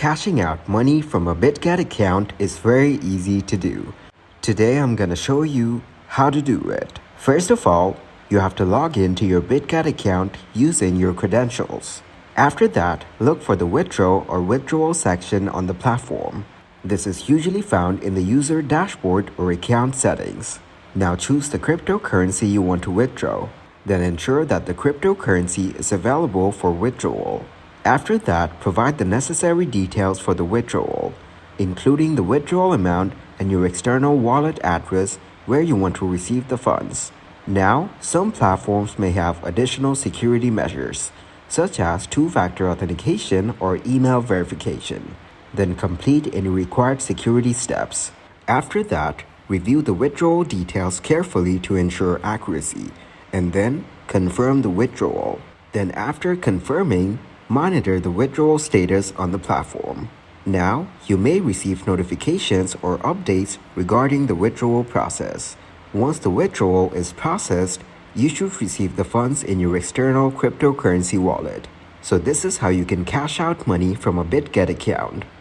Cashing out money from a Bitget account is very easy to do. Today I'm gonna show you how to do it. First of all, you have to log into your Bitget account using your credentials. After that, look for the withdraw or withdrawal section on the platform. This is usually found in the user dashboard or account settings. Now choose the cryptocurrency you want to withdraw. Then ensure that the cryptocurrency is available for withdrawal. After that, provide the necessary details for the withdrawal, including the withdrawal amount and your external wallet address where you want to receive the funds. Now, some platforms may have additional security measures, such as two-factor authentication or email verification. Then complete any required security steps. After that, review the withdrawal details carefully to ensure accuracy, and then confirm the withdrawal. Then after confirming, monitor the withdrawal status on the platform. Now, you may receive notifications or updates regarding the withdrawal process. Once the withdrawal is processed, you should receive the funds in your external cryptocurrency wallet. So this is how you can cash out money from a Bitget account.